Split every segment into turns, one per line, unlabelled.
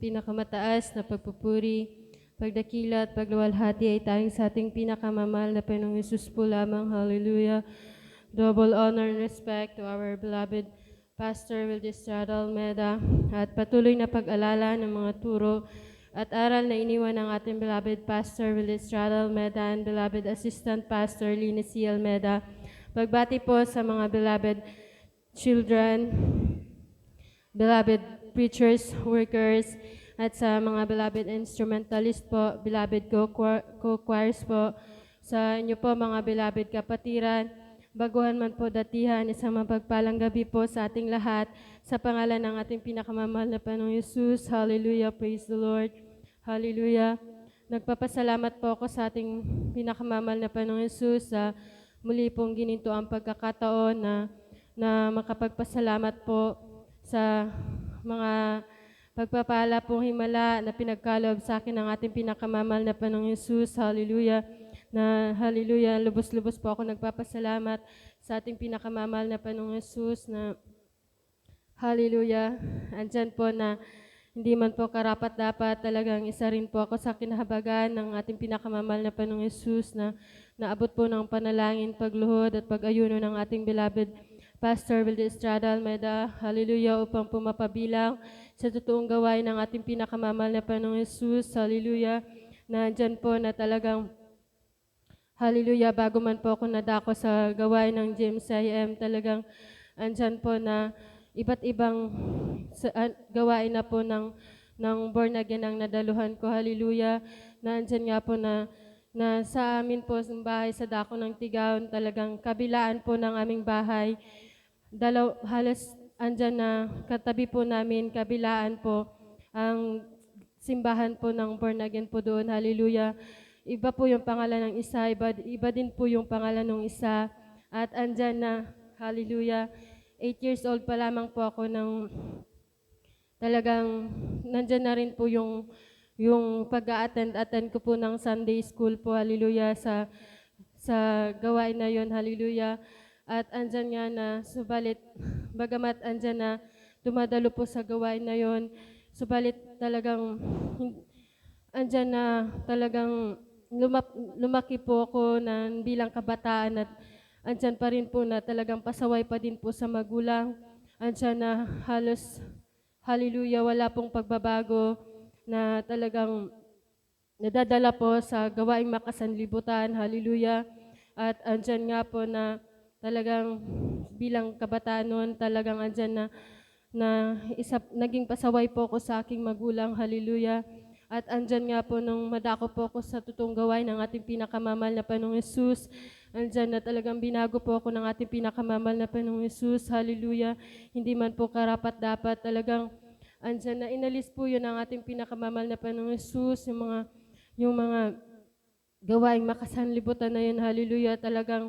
pinakamataas na pagpupuri, pagdakila at pagluwalhati ay tanging sa ating pinakamamahal na Panginoong Hesus po lamang. Hallelujah. Double honor and respect to our beloved Pastor Wildestrada Almeda at patuloy na pag-alala ng mga turo at aral na iniwan ng ating beloved Pastor Wildestrada Almeda and beloved Assistant Pastor Lina C. Almeda. Pagbati po sa mga beloved children, beloved preachers, workers, at sa mga beloved instrumentalist po, beloved co-choirs po, sa inyo po mga beloved kapatiran, baguhan man po datihan, isang mapagpalang gabi po sa ating lahat, sa pangalan ng ating pinakamamahal na Panginoong Hesus. Hallelujah, praise the Lord. Hallelujah. Nagpapasalamat po ako sa ating pinakamamahal na Panginoong Hesus sa muli pong gininto ang pagkakataon na makapagpasalamat po sa mga pagpapala pong himala na pinagkaloob sa akin ng ating pinakamamahal na Panginoong Hesus. Hallelujah. Hallelujah. Lubos-lubos po ako nagpapasalamat sa ating pinakamamahal na Panginoong Hesus na hallelujah. Andyan po na hindi man po karapat-dapat, talagang isa rin po ako sa kinahabagan ng ating pinakamamahal na Panginoong Hesus na naabot po ng panalangin, pagluhod at pag-ayuno ng ating beloved Pastor Wildestrada Almeda. Hallelujah, upang pumapabilang sa totoong gawain ng ating pinakamamahal na Panginoong Hesus. Hallelujah, na andyan po na talagang hallelujah, bago man po ako nadako sa gawain ng GMCIM, talagang andyan po na iba't ibang gawain na po ng born again ang nadaluhan ko. Hallelujah, na andyan nga po na sa amin po sa bahay sa dako ng Tigaon, talagang kabilaan po ng aming bahay, halos andyan na katabi po namin, kabilaan po ang simbahan po ng born again po doon. Hallelujah. Iba po yung pangalan ng isa, iba din po yung pangalan ng isa. At andyan na, hallelujah, 8 years old pa lamang po ako nang talagang nandyan na rin po yung pag-a-attend ko po ng Sunday school po, hallelujah, sa gawain na yon, hallelujah. At andyan nga na, subalit, bagamat andyan na dumadalo po sa gawain na yon, subalit talagang andyan na talagang lumaki po ako bilang kabataan at andyan pa rin po na talagang pasaway pa din po sa magulang. Andyan na halos, hallelujah, wala pong pagbabago na talagang nadadala po sa gawaing makasanlibutan, hallelujah. At andyan nga po na talagang bilang kabataan noon, talagang andyan naging pasaway po ako sa aking magulang, hallelujah. At andyan nga po nung madako po ako sa totoong gawain ng ating pinakamamahal na Panginoong Hesus, andyan na talagang binago po ako ng ating pinakamamahal na Panginoong Hesus, hallelujah. Hindi man po karapat-dapat, talagang andyan na inalis po yun ng ating pinakamamahal na Panginoong Hesus, yung mga gawaing makasanlibutan na yun, hallelujah. Talagang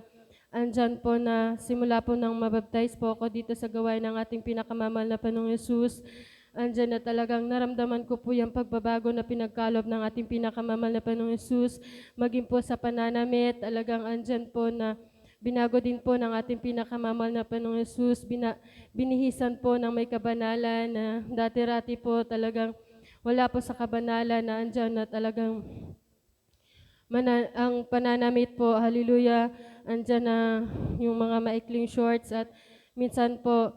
andyan po na simula po nang mabaptize po ako dito sa gawain ng ating pinakamamahal na Panginoong Hesus, andyan na talagang naramdaman ko po yung pagbabago na pinagkalob ng ating pinakamamahal na Panginoong Hesus, maging po sa pananamit, talagang andyan po na binago din po ng ating pinakamamahal na Panginoong Hesus, binihisan po ng may kabanalan na dati-rati po talagang wala po sa kabanalan, na andyan na talagang ang pananamit po, hallelujah, andyan na yung mga maikling shorts at minsan po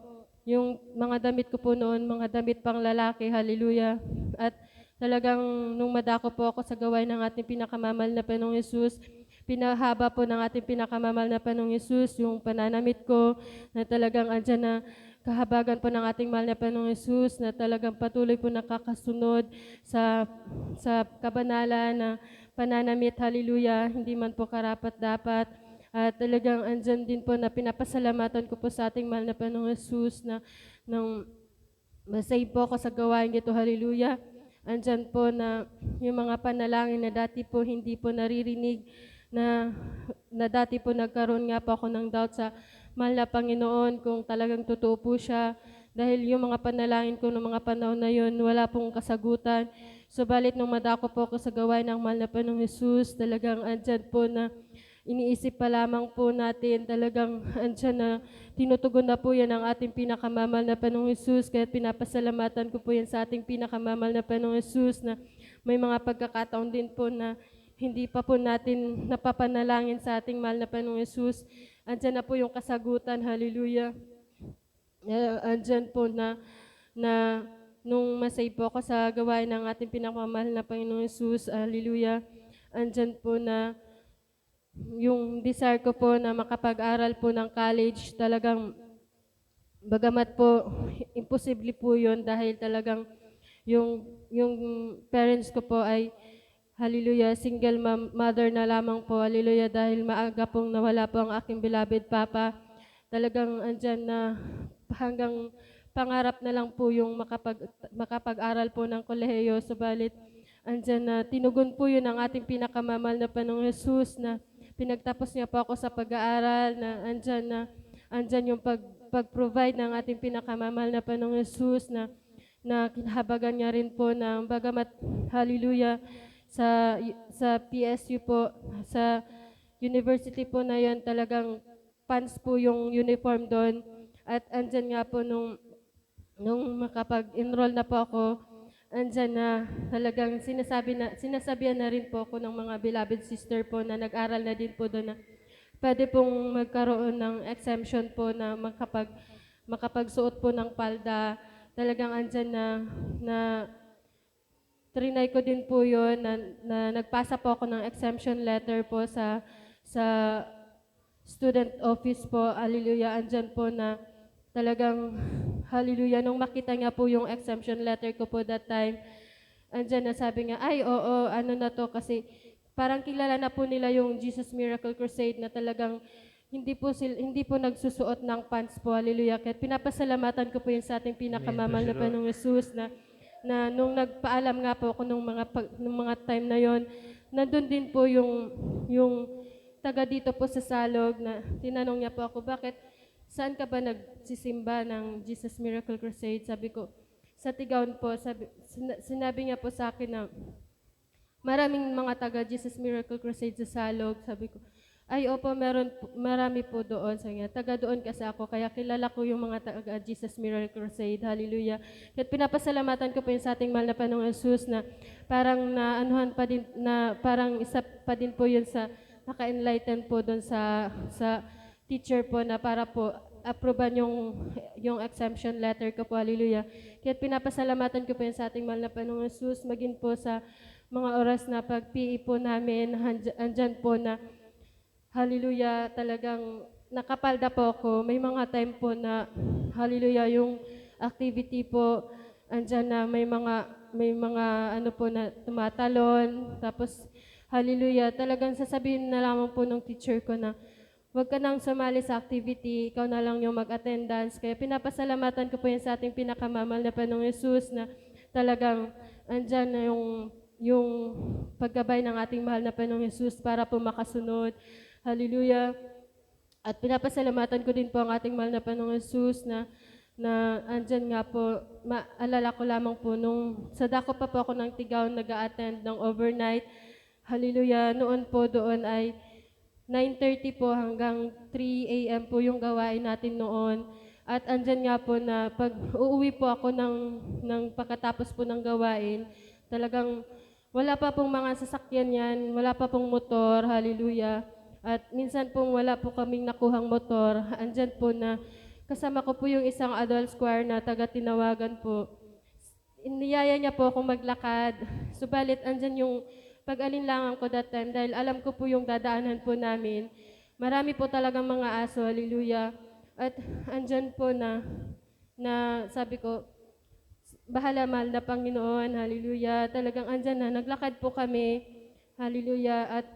yung mga damit ko po noon, mga damit pang lalaki, hallelujah. At talagang nung madako po ako sa gawain ng ating pinakamamahal na Panginoong Hesus, pinahaba po ng ating pinakamamahal na Panginoong Hesus yung pananamit ko, na talagang andyan na kahabagan po ng ating mahal na Panginoong Hesus, na talagang patuloy po nakakasunod sa kabanalan na pananamit, hallelujah, hindi man po karapat-dapat. At talagang andyan din po na pinapasalamatan ko po sa ating mahal na Panginoong Hesus na nang masay po ako sa gawain ito, hallelujah. Andyan po na yung mga panalangin na dati po hindi po naririnig, na dati po nagkaroon nga po ako ng doubt sa mahal na Panginoon kung talagang totoo po siya. Dahil yung mga panalangin ko noong mga panahon na yun, wala pong kasagutan. Subalit nung madako po ako sa gawain ng mahal na Panginoong Hesus, talagang andyan po na iniisip pa lamang po natin, talagang andyan na, tinutugon na po yan ang ating pinakamamahal na Panginoong Hesus, kaya pinapasalamatan ko po yan sa ating pinakamamahal na Panginoong Hesus na may mga pagkakataon din po na hindi pa po natin napapanalangin sa ating mahal na Panginoong Hesus. Andyan na po yung kasagutan, hallelujah. Andyan po na nung masave po ako sa gawain ng ating pinakamamahal na Panginoong Hesus, hallelujah. Andyan po na yung desire ko po na makapag-aral po ng college, talagang bagamat po imposible po yun dahil talagang yung parents ko po ay hallelujah, single mother na lamang po, hallelujah, dahil maaga pong nawala po ang aking beloved papa. Talagang andyan na hanggang pangarap na lang po yung makapag-aral po ng kolehiyo, subalit andyan na tinugon po yun ang ating pinakamamahal na Panginoong Hesus na pinagtapos niya po ako sa pag-aaral, na andyan yung pag-provide ng ating pinakamamahal na Panginoong Hesus na kinahabagan niya rin po ng bagamat hallelujah sa PSU po, sa university po na yon, talagang pants po yung uniform doon. At andyan nga po nung makapag-enroll na po ako, andyan na talagang sinasabihan na rin po ako ng mga beloved sister po na nag-aral na din po doon na pwede pong magkaroon ng exemption po na makapagsuot po ng palda. Talagang andyan na trinay ko din po yun, na nagpasa po ako ng exemption letter po sa student office po, hallelujah, andyan po na talagang, hallelujah, nung makita niya po yung exemption letter ko po that time, andyan na sabi niya, ay, oo, ano na to, kasi parang kilala na po nila yung Jesus Miracle Crusade na talagang hindi po nagsusuot ng pants po, hallelujah. Kaya pinapasalamatan ko po yun sa ating pinakamamahal na Panginoong Hesus na nung nagpaalam nga po ako nung mga time na yon, nandun din po yung taga dito po sa Salog na tinanong niya po ako, bakit, saan ka ba nagsisimba ng Jesus Miracle Crusade? Sabi ko, sa Tigaon po. Sinabi niya po sa akin na maraming mga taga Jesus Miracle Crusade sa Salog. Sabi ko, ay opo, marami po doon. Sabi niya, taga doon kasi ako, kaya kilala ko yung mga taga Jesus Miracle Crusade. Hallelujah. Kaya pinapasalamatan ko po yun sa ating mahal na Panginoong Hesus na parang naanuhan pa din, na parang isa pa din po yun sa naka-enlighten po doon sa teacher po na para po aproban yung exemption letter ko po. Hallelujah. Kaya pinapasalamatan ko po yun sa ating mahal na Panginoong Hesus, maging po sa mga oras na pag-PE po namin, andyan po na hallelujah, talagang nakapalda po ako. May mga time po na, hallelujah, yung activity po, andyan na may mga ano po na tumatalon. Tapos, hallelujah, talagang sasabihin na lamang po ng teacher ko na, huwag ka nang sumali sa activity, ikaw na lang yung mag-attendance. Kaya pinapasalamatan ko po yan sa ating pinakamamal na Panginoong Hesus na talagang andyan na yung paggabay ng ating mahal na Panginoong Hesus para po makasunod. Hallelujah. At pinapasalamatan ko din po ang ating mahal na Panginoong Hesus na andyan nga po, maalala ko lamang po nung sa dako pa po ako ng Tigaon nag-a-attend ng overnight. Hallelujah. Noon po doon ay 9:30 po hanggang 3 a.m. po yung gawain natin noon. At andyan nga po na pag uuwi po ako ng pagkatapos po ng gawain, talagang wala pa pong mga sasakyan yan, wala pa pong motor, hallelujah. At minsan pong wala po kaming nakuhang motor, andyan po na kasama ko po yung isang adult choir na taga-tinawagan po. Iniyaya niya po akong maglakad, subalit andyan yung pag-alinlangan ko that time dahil alam ko po yung dadaanan po namin. Marami po talagang mga aso, hallelujah. At andyan po na sabi ko, bahala mahal na Panginoon, hallelujah. Talagang andyan na, naglakad po kami, hallelujah. At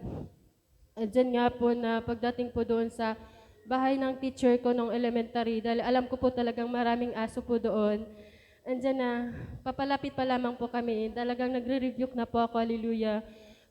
andyan nga po na pagdating po doon sa bahay ng teacher ko nung elementary, dahil alam ko po talagang maraming aso po doon. Andyan na, papalapit pa lamang po kami, talagang nagre-rebuke na po ako, hallelujah.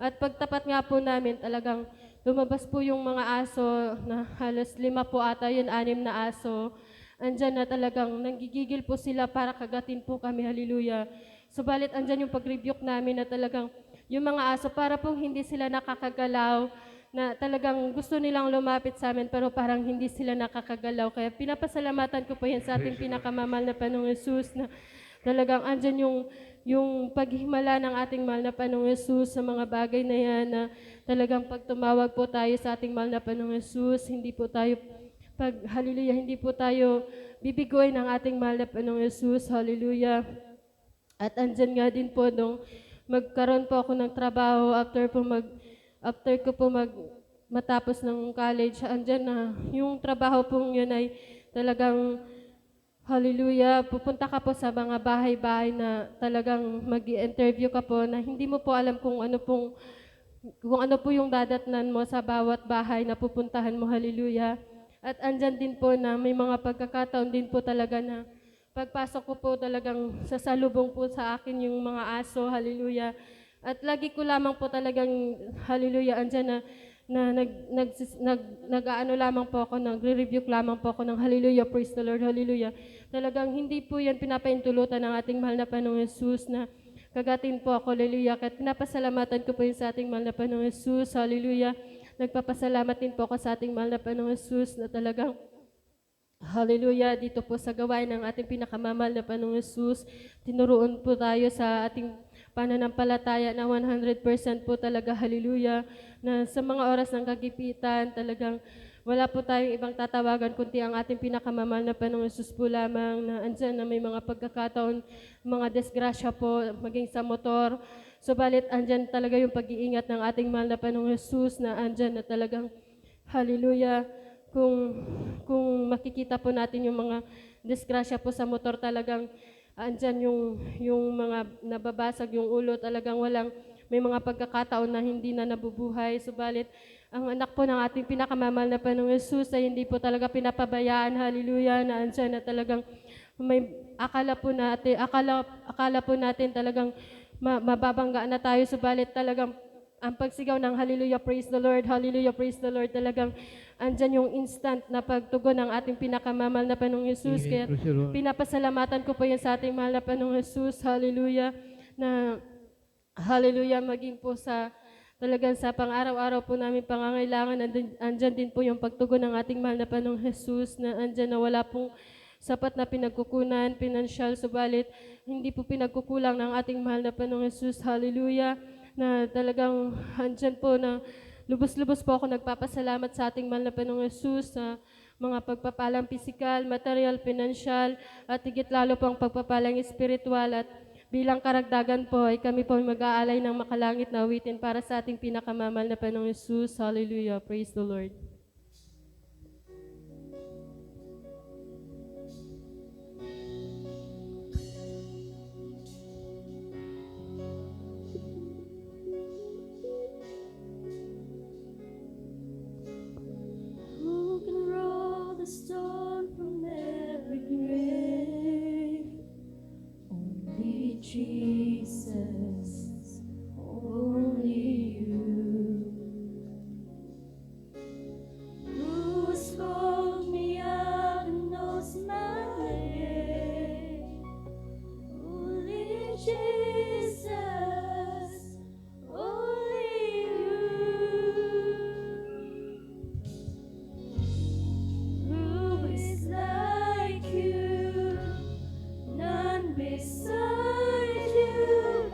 At pagtapat nga po namin, talagang lumabas po yung mga aso, na halos 5 po ata yun, 6 na aso. Andyan na talagang nanggigigil po sila para kagatin po kami, hallelujah. Subalit andyan yung pag-rebuke namin na talagang yung mga aso, para pong hindi sila nakakagalaw, na talagang gusto nilang lumapit sa amin pero parang hindi sila nakakagalaw. Kaya pinapasalamatan ko po yan sa ating pinakamamahal na Panginoong Yesus na talagang andyan yung paghimala ng ating mahal na Panginoong Yesus sa mga bagay na yan na talagang pag tumawag po tayo sa ating mahal na Panginoong Yesus, hindi po tayo hallelujah, hindi po tayo bibigoy ng ating mahal na Panginoong Yesus, hallelujah. At andyan nga din po nung magkaroon po ako ng trabaho after ko po matapos ng college, andyan na yung trabaho pong yun ay talagang hallelujah, pupunta ka po sa mga bahay-bahay na talagang mag-i-interview ka po na hindi mo po alam kung ano po yung dadatnan mo sa bawat bahay na pupuntahan mo, hallelujah. At andyan din po na may mga pagkakataon din po talaga na pagpasok ko po talagang sasalubong po sa akin yung mga aso, hallelujah. At lagi ko lamang po talagang, hallelujah, andyan nag-aano lamang po ako, nagre-rebuke lamang po ako ng hallelujah, praise the Lord, hallelujah. Talagang hindi po yan pinapaintulutan ng ating mahal na Panginoong Yesus na kagatin po ako, hallelujah. At pinapasalamatan ko po yun sa ating mahal na Panginoong Yesus, hallelujah. Nagpapasalamat din po ako sa ating mahal na Panginoong Yesus na talagang hallelujah, dito po sa gawain ng ating pinakamamahal na Panginoong Yesus, tinuruan po tayo sa ating pananampalataya na 100% po talaga, hallelujah, na sa mga oras ng kagipitan, talagang wala po tayong ibang tatawagan kundi ang ating pinakamamahal na Panginoong Yesus po lamang na andyan na may mga pagkakataon, mga desgrasya po, maging sa motor. Subalit, andyan talaga yung pag-iingat ng ating mahal na Panginoong Yesus na andyan na talagang, hallelujah, kung makikita po natin yung mga disgrasya po sa motor, talagang andyan yung mga nababasag yung ulo, talagang may mga pagkakataon na hindi na nabubuhay. Subalit, ang anak po ng ating pinakamamahal na Panginoong Yesus ay hindi po talaga pinapabayaan, hallelujah, na andyan na talagang may akala po natin talagang mababangga na tayo, subalit talagang ang pagsigaw ng hallelujah, praise the Lord, hallelujah, praise the Lord, talagang andyan yung instant na pagtugon ng ating pinakamamahal na Panginoong Yesus. Kaya pinapasalamatan ko po yan sa ating mahal na Panginoong Yesus, hallelujah, na hallelujah, maging po talagang sa pang-araw-araw po namin pangangailangan, andyan din po yung pagtugon ng ating mahal na Panginoong Yesus, na andyan na wala pong sapat na pinagkukunan, pinansyal, subalit hindi po pinagkukulang ng ating mahal na Panginoong Yesus, hallelujah, na talagang andyan po na lubos-lubos po ako nagpapasalamat sa ating mahal na Panginoong Yesus sa mga pagpapalang pisikal, material, pinansyal, at higit lalo pang pagpapalang espiritual. At bilang karagdagan po ay kami po mag-aalay ng makalangit na awitin para sa ating pinakamamahal na Panginoong Yesus. Hallelujah. Praise the Lord.
Stone from every grave, only Jesus, only you. Who has called me out and knows my name? Only Jesus, only you. Who is like you? None beside you,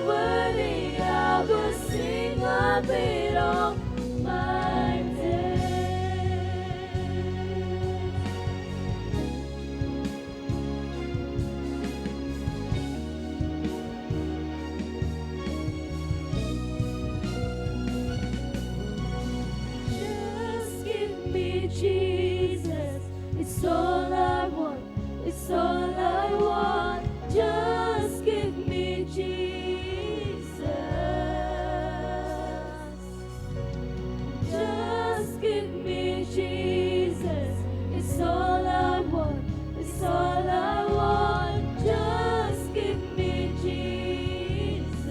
worthy, I will sing of it all my days. Just give me Jesus, it's all I want, it's all I want. Just give me Jesus. Just give me Jesus, it's all I want, it's all I want. Just give me Jesus.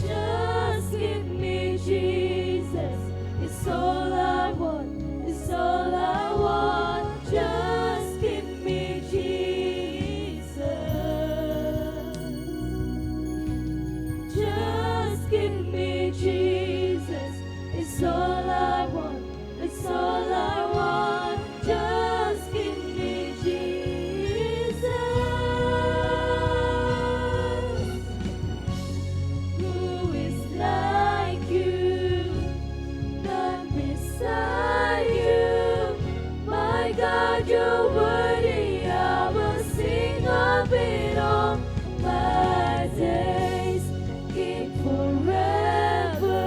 Just give me Jesus, it's all I want, it's all I want. Just give me Jesus. Just give me Jesus, it's all I want, it's all I want. Just give me Jesus. Who is like you? None beside you. My God, you're worthy. I will sing of it all my days. King forever,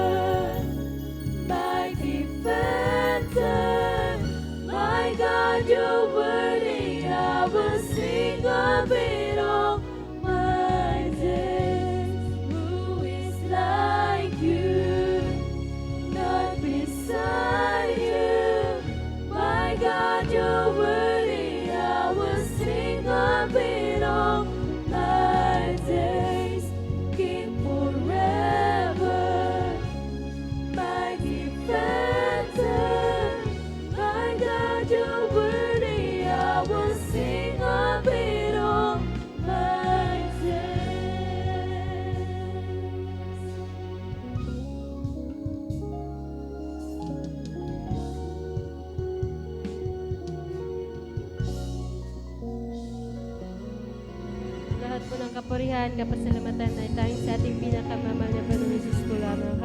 my defender. My God, you're worthy. I will sing of it all my days. Who is like you? None beside you. My God, you're worthy. I will sing of it all my days. King forever, my defender. My God, you're worthy. I will sing of it all my days.
Lahat po ng kapurihan, kapasalamatan ay tanging sa ating pinakamamahal na Panginoon Jesus po lamang.